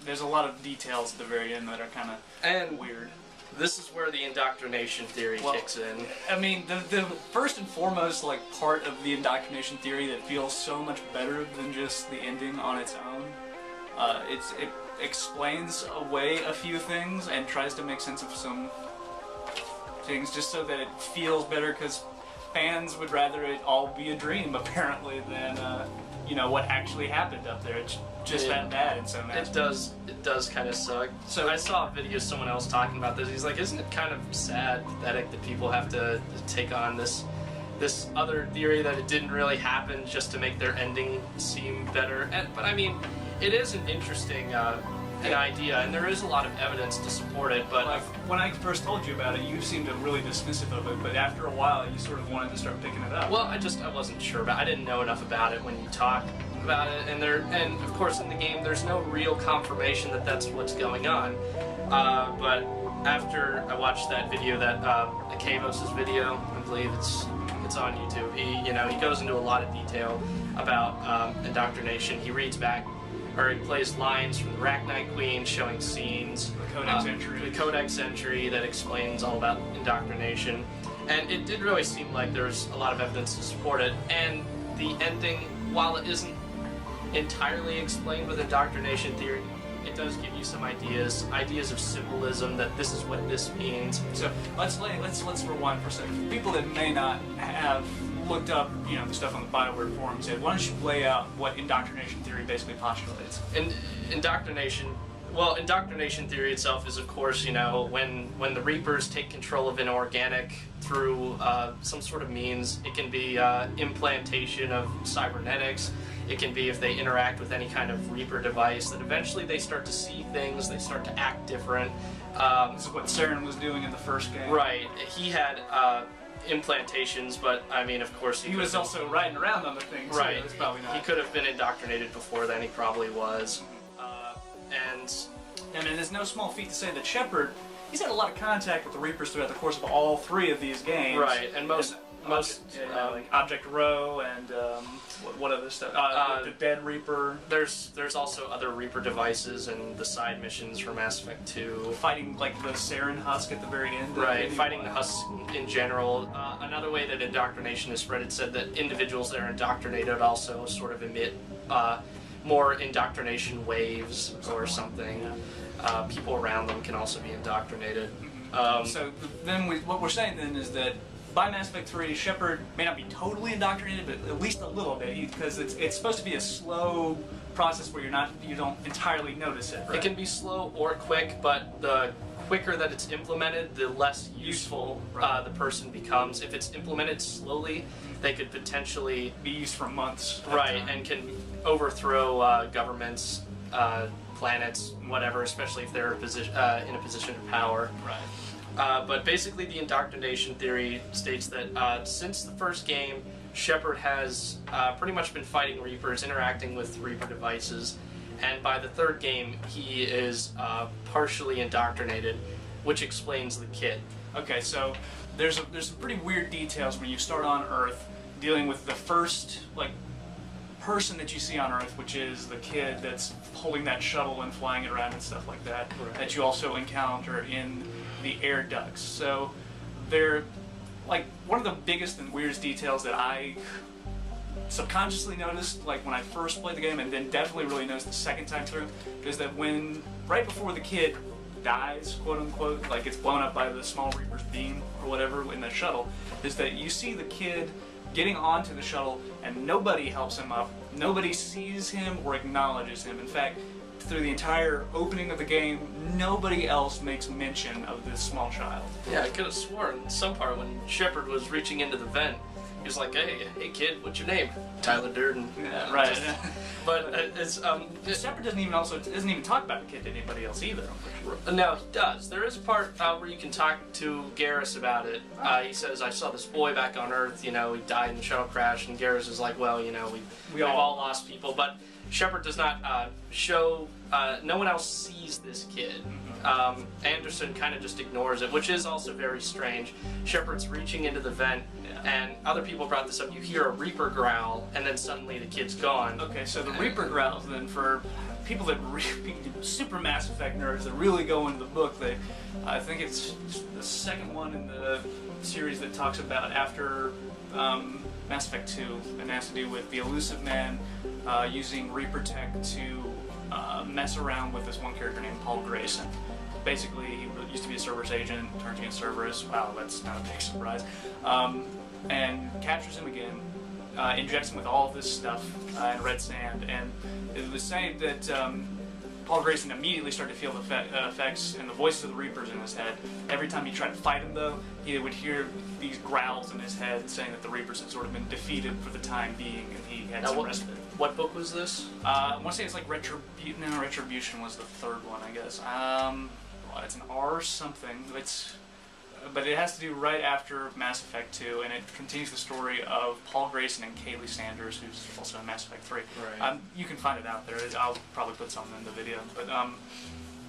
there's a lot of details at the very end that are kind of weird. This is where the indoctrination theory kicks in. I mean, the first and foremost part of the indoctrination theory that feels so much better than just the ending on its own. It explains away a few things and tries to make sense of some things just so that it feels better, because fans would rather it all be a dream apparently than what actually happened up there. It's just that bad in some aspects. It does kind of suck. So I saw a video of someone else talking about this. He's like, isn't it kind of sad, pathetic that people have to take on this other theory that it didn't really happen just to make their ending seem better? But I mean, it is an interesting an idea, and there is a lot of evidence to support it, but... when I first told you about it, you seemed really dismissive of it, but after a while, you sort of wanted to start picking it up. Well, I wasn't sure about it. I didn't know enough about it when you talk about it, and of course in the game, there's no real confirmation that that's what's going on, but after I watched that video, that Akavos' video, I believe it's on YouTube, he goes into a lot of detail about indoctrination. He reads back, or he plays lines from the Arachnite Queen showing scenes. The Codex entry that explains all about indoctrination. And it did really seem like there's a lot of evidence to support it. And the ending, while it isn't entirely explained with indoctrination theory, it does give you some ideas of symbolism, that this is what this means. So let's rewind for a second. People that may not have looked up, the stuff on the BioWare forums, why don't you lay out what indoctrination theory basically postulates? Indoctrination theory itself is, of course, when the Reapers take control of an organic through some sort of means. It can be implantation of cybernetics. It can be if they interact with any kind of Reaper device, that eventually they start to see things, they start to act different. This is what Saren was doing in the first game. Right. He had implantations, but I mean, of course, he was also riding around on the things. Right. So probably not. He could have been indoctrinated before then. He probably was. And I mean, there's no small feat to say that Shepard, he's had a lot of contact with the Reapers throughout the course of all three of these games. Right. And most like Object Row and what other stuff? The Dead Reaper. There's also other Reaper devices and the side missions for Mass Effect 2. Fighting like the Saren husk at the very end. Right, fighting the husk in general. Another way that indoctrination is spread, it said that individuals that are indoctrinated also sort of emit more indoctrination waves or something. People around them can also be indoctrinated. So then what we're saying then is that by Mass Effect 3, Shepard may not be totally indoctrinated, but at least a little bit, because it's supposed to be a slow process where you don't entirely notice it. Right? It can be slow or quick, but the quicker that it's implemented, the less useful the person becomes. If it's implemented slowly, they could potentially be used for months. Right, and can overthrow governments, planets, whatever, especially if they're in a position of power. Right. But basically, the indoctrination theory states that since the first game, Shepard has pretty much been fighting Reapers, interacting with Reaper devices, and by the third game, he is partially indoctrinated, which explains the kit. Okay, so there's some pretty weird details when you start on Earth, dealing with the first person that you see on Earth, which is the kid that's holding that shuttle and flying it around and stuff like that. Right. That you also encounter in the air ducts. So they're one of the biggest and weirdest details that I subconsciously noticed when I first played the game, and then definitely really noticed the second time through, is that right before the kid dies, quote unquote, gets blown up by the small Reaper's beam or whatever in the shuttle, is that you see the kid getting onto the shuttle and nobody helps him up, nobody sees him or acknowledges him. In fact, through the entire opening of the game, nobody else makes mention of this small child. Yeah, I could have sworn some part when Shepard was reaching into the vent, he was like, hey kid, what's your name? Tyler Durden. Yeah, right. But Shepard doesn't even talk about the kid to anybody else either. No, he does. There is a part where you can talk to Garrus about it. He says, I saw this boy back on Earth, he died in the shuttle crash, and Garrus is like, well, we've all lost people, but Shepard does not show, no one else sees this kid. Anderson kind of just ignores it, which is also very strange. Shepard's reaching into the vent, and other people brought this up. You hear a Reaper growl, and then suddenly the kid's gone. Okay, so the Reaper growls, then, for people that super Mass Effect nerds that really go into the book, I think it's the second one in the series that talks about after Mass Effect 2, and has to do with the Elusive Man using Reaper tech to mess around with this one character named Paul Grayson. Basically, he used to be a Cerberus agent, turns against Cerberus. Wow, that's not a big surprise. And captures him again, injects him with all of this stuff and red sand, and it was saying that Paul Grayson immediately started to feel the effects and the voices of the Reapers in his head. Every time he tried to fight him, though, he would hear these growls in his head saying that the Reapers had sort of been defeated for the time being, and he had some respite. What book was this? I want to say it's like Retribution. No, Retribution was the third one, I guess. It's an R something. But it has to do right after Mass Effect 2, and it continues the story of Paul Grayson and Kaylee Sanders, who's also in Mass Effect 3. Right. You can find it out there. I'll probably put something in the video. But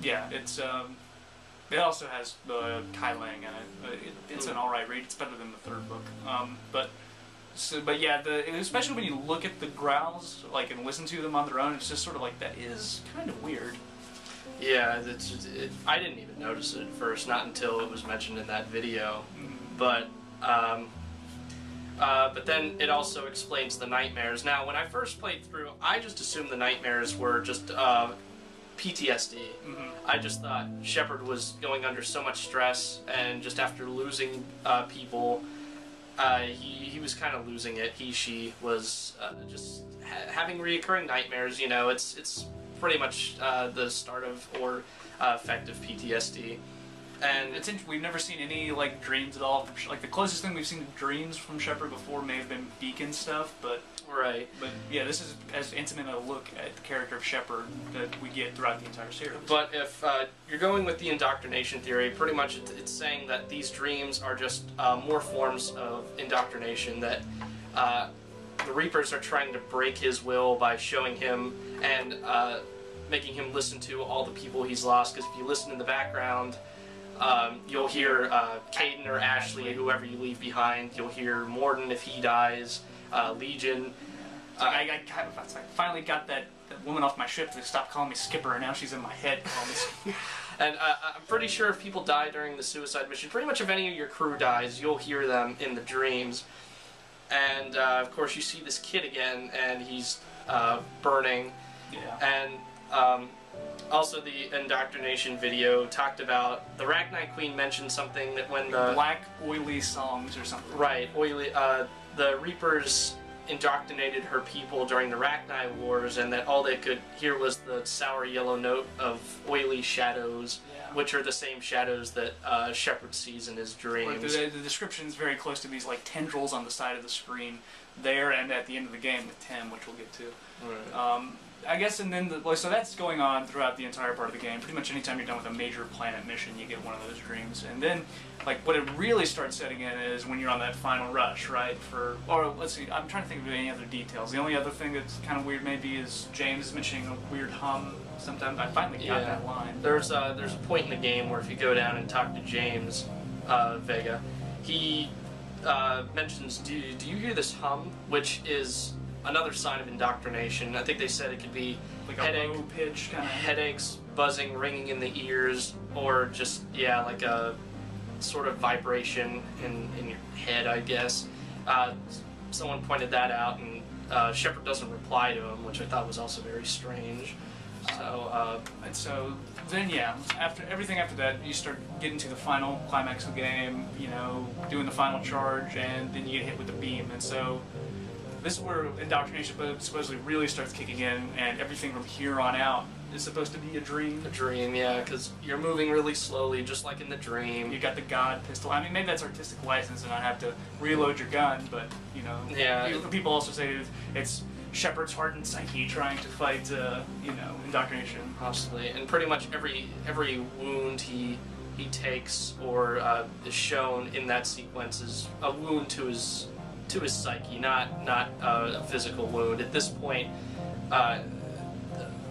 yeah, it also has Kai Lang in it. It's an alright read. It's better than the third book. But yeah, especially when you look at the growls, like, and listen to them on their own, it's just sort of like, that is kind of weird. Yeah, I didn't even notice it at first, not until it was mentioned in that video. But then it also explains the nightmares. Now, when I first played through, I just assumed the nightmares were just PTSD. I just thought Shepard was going under so much stress, and just after losing people, he was kind of losing it. She was just having reoccurring nightmares. You know, it's pretty much the start of or effect of PTSD. And we've never seen any like dreams at all. Like the closest thing we've seen to dreams from Shepard before may have been Beacon stuff, but right. But yeah, this is as intimate a look at the character of Shepard that we get throughout the entire series. But if you're going with the indoctrination theory, pretty much it's saying that these dreams are just more forms of indoctrination, that the Reapers are trying to break his will by showing him and making him listen to all the people he's lost. Because if you listen in the background, you'll hear Caden or Ashley, whoever you leave behind. You'll hear Morden if he dies, Legion. I finally got that woman off my ship to stop calling me Skipper, and now she's in my head calling me And I'm pretty sure if people die during the suicide mission, pretty much if any of your crew dies, you'll hear them in the dreams. And of course you see this kid again, and he's burning. Yeah. And also the indoctrination video talked about the Rachni Queen mentioned something that when the black oily songs or something. Right, oily. The Reapers indoctrinated her people during the Rachni Wars, and that all they could hear was the sour yellow note of oily shadows. Which are the same shadows that Shepard sees in his dreams. Like the description is very close to these like tendrils on the side of the screen there, and at the end of the game with Tim, which we'll get to. Right. I guess, and then so that's going on throughout the entire part of the game. Pretty much anytime you're done with a major planet mission, you get one of those dreams. And then, like, what it really starts setting in is when you're on that final rush, right? Or let's see, I'm trying to think of any other details. The only other thing that's kind of weird maybe is James mentioning a weird hum. Sometimes I finally got that line. There's a point in the game where if you go down and talk to James Vega, he mentions, do you hear this hum? Which is another sign of indoctrination. I think they said it could be like a low pitch kind of headaches, buzzing, ringing in the ears, or just like a sort of vibration in your head, I guess. Someone pointed that out, and Shepard doesn't reply to him, which I thought was also very strange. So then after everything after that, you start getting to the final climax of the game, you know, doing the final charge, and then you get hit with the beam. And so this is where indoctrination supposedly really starts kicking in, and everything from here on out is supposed to be a dream. A dream, yeah, because you're moving really slowly, just like in the dream. You got the God pistol. I mean, maybe that's artistic license and not have to reload your gun, but, you know, people also say it's Shepard's heart and psyche trying to fight, indoctrination. Possibly, and pretty much every wound he takes or is shown in that sequence is a wound to his psyche, not a physical wound. At this point,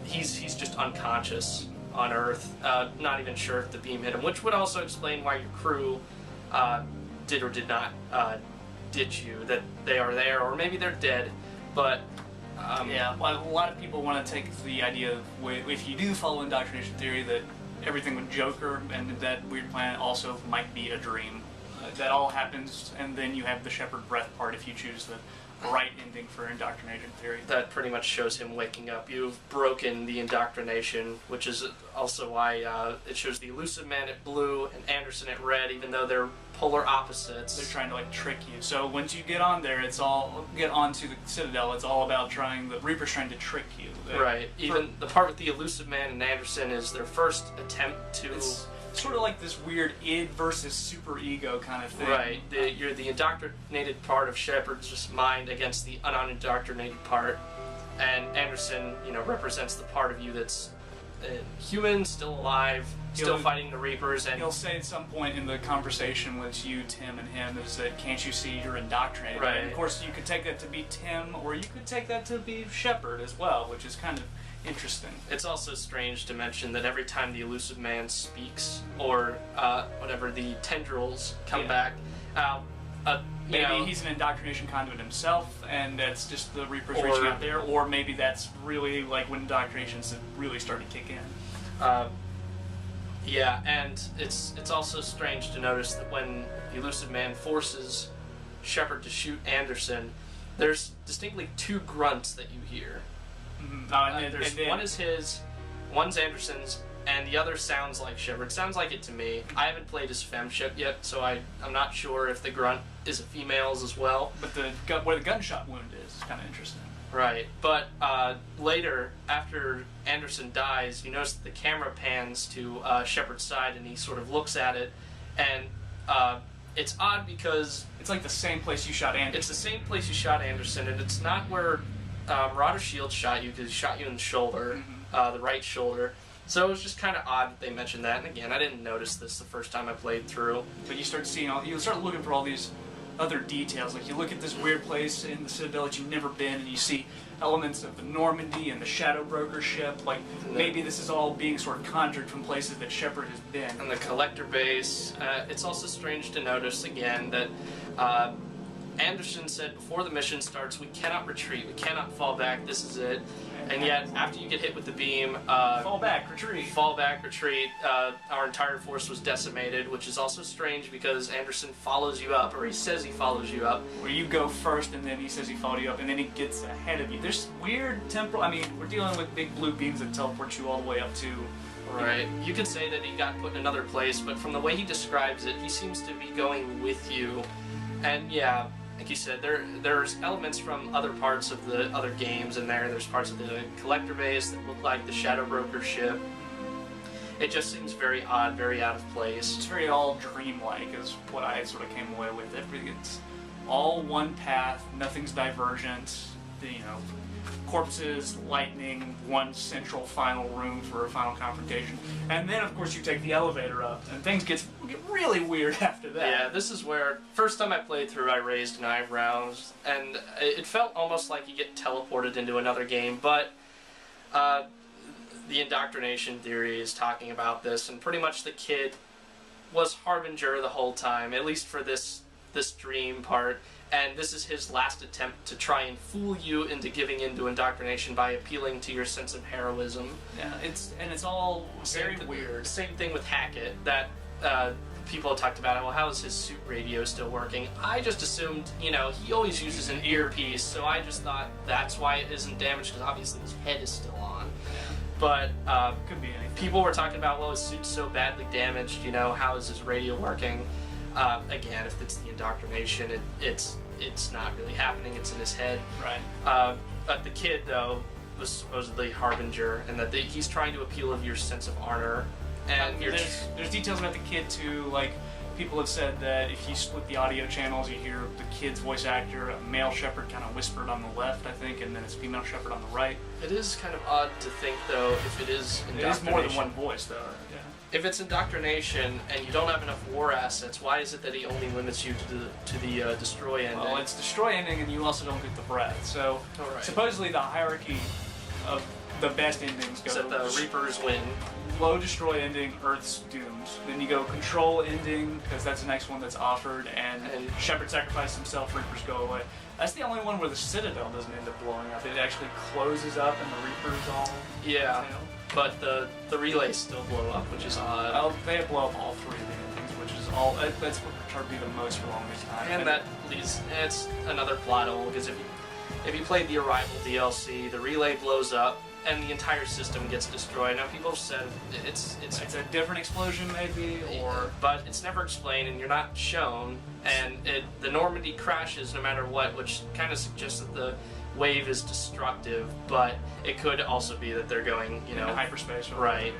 he's just unconscious on Earth, not even sure if the beam hit him, which would also explain why your crew did or did not ditch you, that they are there, or maybe they're dead, but... yeah, well, a lot of people want to take the idea of, if you do follow Indoctrination Theory, that everything with Joker and that weird planet also might be a dream. That all happens, and then you have the Shepard breath part if you choose the right ending for Indoctrination Theory. That pretty much shows him waking up. You've broken the indoctrination, which is also why it shows the Elusive Man at blue and Anderson at red, even though they're polar opposites. They're trying to like trick you. So once you get on there, get onto the Citadel. It's all about the Reaper's trying to trick you. Right. Even the part with the Elusive Man and Anderson is their first attempt to. It's sort of like this weird id versus super ego kind of thing. Right. You're the indoctrinated part of Shepard's mind against the unindoctrinated part, and Anderson, represents the part of you that's human, still alive, still fighting the Reapers. And he'll say at some point in the conversation with you, Tim, and him, is that can't you see you're indoctrinated? Right. And of course, you could take that to be Tim, or you could take that to be Shepard as well, which is kind of interesting. It's also strange to mention that every time the Elusive Man speaks, or whatever, the tendrils come back, maybe he's an indoctrination conduit himself, and that's just the Reapers reaching out there, or maybe that's really like when indoctrinations really started to kick in. Yeah, and it's also strange to notice that when the Elusive Man forces Shepard to shoot Anderson, there's distinctly two grunts that you hear. One is his, one's Anderson's, and the other sounds like Shepard. Sounds like it to me. I haven't played as femship yet, so I'm not sure if the grunt is a female's as well. But where the gunshot wound is kind of interesting. Right, but later, after Anderson dies, you notice that the camera pans to Shepard's side, and he sort of looks at it, and it's odd because... It's like the same place you shot Anderson. It's the same place you shot Anderson, and it's not where Marauder Shield shot you, because he shot you in the shoulder, the right shoulder. So it was just kind of odd that they mentioned that, and again, I didn't notice this the first time I played through. But you start looking for all these other details. Like you look at this weird place in the Citadel that you've never been, and you see elements of the Normandy and the Shadow Broker ship. Like maybe this is all being sort of conjured from places that Shepard has been. And the Collector base. It's also strange to notice again that Anderson said before the mission starts, we cannot retreat, we cannot fall back, this is it. And yet, after you get hit with the beam... fall back, retreat. Fall back, retreat. Our entire force was decimated, which is also strange because Anderson follows you up, or he says he follows you up. Where you go first, and then he says he followed you up, and then he gets ahead of you. There's weird temporal... I mean, we're dealing with big blue beams that teleport you all the way up to... Right. You could say that he got put in another place, but from the way he describes it, he seems to be going with you. And yeah... Like you said, there's elements from other parts of the other games in there. There's parts of the Collector base that look like the Shadow Broker ship. It just seems very odd, very out of place. It's very all dreamlike is what I sort of came away with. It's all one path, nothing's divergent, corpses, lightning, one central final room for a final confrontation. And then, of course, you take the elevator up, and things get really weird after that. Yeah, this is where, first time I played through, I raised an eyebrow, and it felt almost like you get teleported into another game, but the Indoctrination Theory is talking about this, and pretty much the kid was Harbinger the whole time, at least for this dream part. And this is his last attempt to try and fool you into giving into indoctrination by appealing to your sense of heroism. Yeah, it's all very weird. Same thing with Hackett, that people have talked about it. Well, how is his suit radio still working? I just assumed, he always uses an earpiece, so I just thought that's why it isn't damaged, because obviously his head is still on. But could be anything. People were talking about, well, his suit's so badly damaged, how is his radio working? Again, if it's the indoctrination, it's not really happening, it's in his head. Right. But the kid, though, was supposedly Harbinger, and that he's trying to appeal to your sense of honor. And there's details about the kid, too, like, people have said that if you split the audio channels, you hear the kid's voice actor, a male Shepard kind of whispered on the left, I think, and then it's female Shepard on the right. It is kind of odd to think, though, if it is indoctrination. It is more than one voice, though. Yeah. If it's indoctrination and you don't have enough war assets, why is it that he only limits you to the destroy ending? Well, it's destroy ending, and you also don't get the breath. So supposedly the hierarchy of the best endings go. Is that the Reapers win? Low destroy ending, Earth's doomed. Then you go control ending, because that's the next one that's offered, and Shepard sacrifices himself, Reapers go away. That's the only one where the Citadel doesn't end up blowing up. It actually closes up and the Reapers all... Yeah, but the relays still blow up, which is odd. Well, they blow up all three of the endings, which is all... That's what turned me the most for the longest time. And that leads... It's another plot hole, because if you played the Arrival DLC, the relay blows up, and the entire system gets destroyed. Now, people have said it's a different explosion, maybe, or... But it's never explained, and you're not shown, and the Normandy crashes no matter what, which kind of suggests that the wave is destructive, but it could also be that they're going, into hyperspace. Right.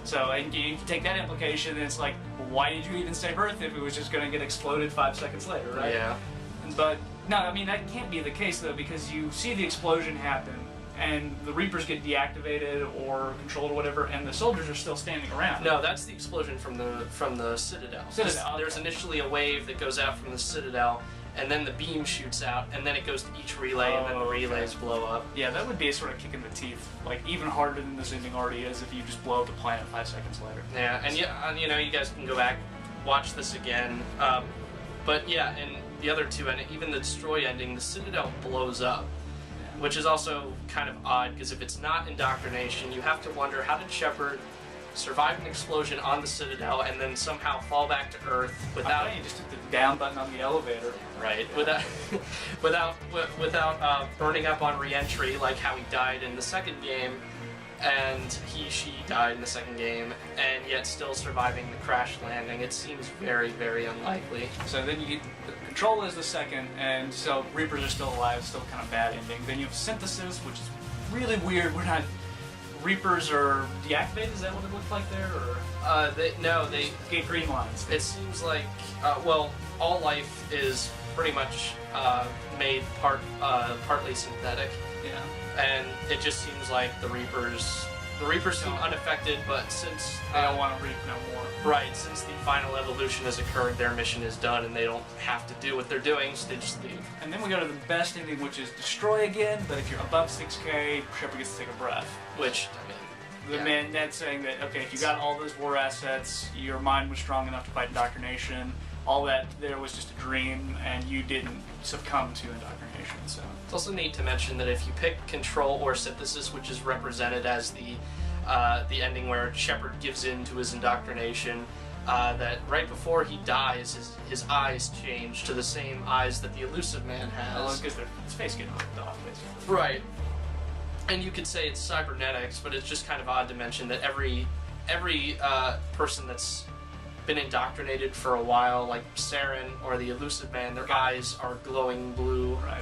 So, and you take that implication, and it's like, why did you even save Earth if it was just going to get exploded 5 seconds later, right? Yeah. But, no, I mean, that can't be the case, though, because you see the explosion happen, and the Reapers get deactivated or controlled or whatever, and the soldiers are still standing around. No, that's the explosion from the Citadel. There's initially a wave that goes out from the Citadel, and then the beam shoots out, and then it goes to each relay, and then the relays blow up. Yeah, that would be a sort of kick in the teeth, like even harder than this ending already is if you just blow up the planet 5 seconds later. Yeah, and you guys can go back, watch this again. But yeah, in the other two, and even the Destroy ending, the Citadel blows up. Which is also kind of odd, because if it's not indoctrination, you have to wonder, how did Shepard survive an explosion on the Citadel and then somehow fall back to Earth without... You just took the down button on the elevator. Right, without burning up on re-entry, like how he died in the second game, and she died in the second game, and yet still surviving the crash landing. It seems very, very unlikely. So then you get Control is the second, and so Reapers are still alive, still kind of bad ending. Then you have Synthesis, which is really weird. We're not... Reapers are deactivated? Is that what it looked like there? Or they get green lines. It seems like, all life is pretty much made partly synthetic. Yeah. And it just seems like the Reapers seem unaffected, but since they don't want to reap no more. Right, since the final evolution has occurred, their mission is done, and they don't have to do what they're doing, so they just leave. And then we go to the best ending, which is Destroy again, but if you're above 6K, Shepard gets to take a breath. Which, that's saying that, okay, if you got all those war assets, your mind was strong enough to fight indoctrination, all that there was just a dream, and you didn't succumb to indoctrination, so... It's also neat to mention that if you pick Control or Synthesis, which is represented as the ending where Shepard gives in to his indoctrination, that right before he dies, his eyes change to the same eyes that the Elusive Man has. Because his face getting ripped off, basically. Right. And you could say it's cybernetics, but it's just kind of odd to mention that every person that's been indoctrinated for a while, like Saren or the Elusive Man, their eyes are glowing blue. Right.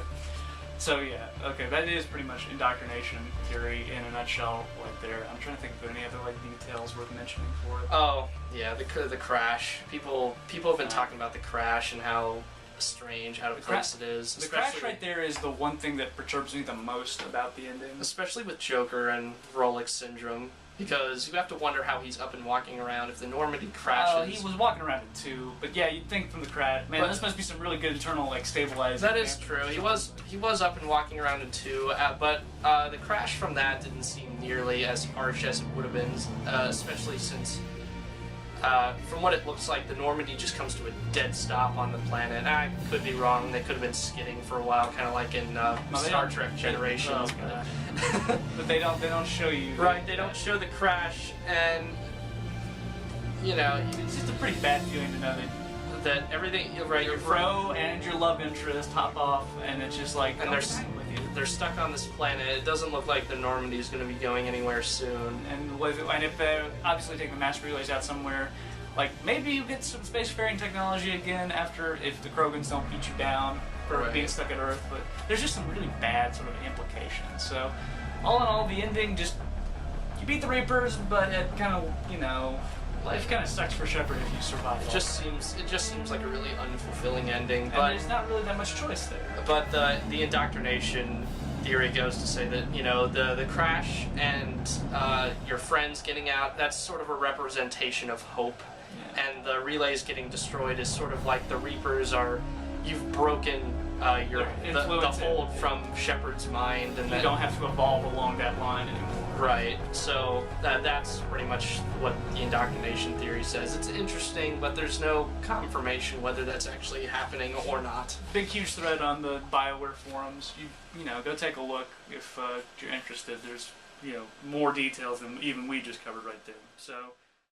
So yeah, okay, that is pretty much Indoctrination Theory in a nutshell, right there. I'm trying to think of any other details worth mentioning for it. Oh yeah, the crash. People have been talking about the crash and how strange, out of place it is. The crash right there is the one thing that perturbs me the most about the ending. Especially with Joker and Rolex Syndrome. Because you have to wonder how he's up and walking around if the Normandy crashes. He was walking around in 2, but yeah, you'd think from the crash, man, this must be some really good internal stabilizing. That is true. He was up and walking around in 2, but the crash from that didn't seem nearly as harsh as it would have been, especially since, from what it looks like, the Normandy just comes to a dead stop on the planet. I could be wrong. They could have been skidding for a while, kind of like in Star Trek Generations. But they don't show you. Right, they don't show the crash, and it's just a pretty bad feeling to know that everything. Right, your bro and your love interest hop off, and it's just like, and they're stuck on this planet. It doesn't look like the Normandy is going to be going anywhere soon. And if they're obviously taking the mass relays out somewhere, like maybe you get some spacefaring technology again if the Krogans don't beat you down for being stuck at Earth, but there's just some really bad sort of implications. So, all in all, the ending just, you beat the Reapers, but it kind of, life kind of sucks for Shepard if you survive. It just seems like a really unfulfilling ending. But there's not really that much choice there. But the indoctrination theory goes to say that the crash and your friends getting out, that's sort of a representation of hope, and the relays getting destroyed is sort of like the Reapers are. You've broken the hold from Shepard's mind, and you don't have to evolve along that line anymore. Right. So that's pretty much what the indoctrination theory says. It's interesting, but there's no confirmation whether that's actually happening or not. Big huge thread on the BioWare forums. You know, go take a look if you're interested. There's more details than even we just covered right there. So.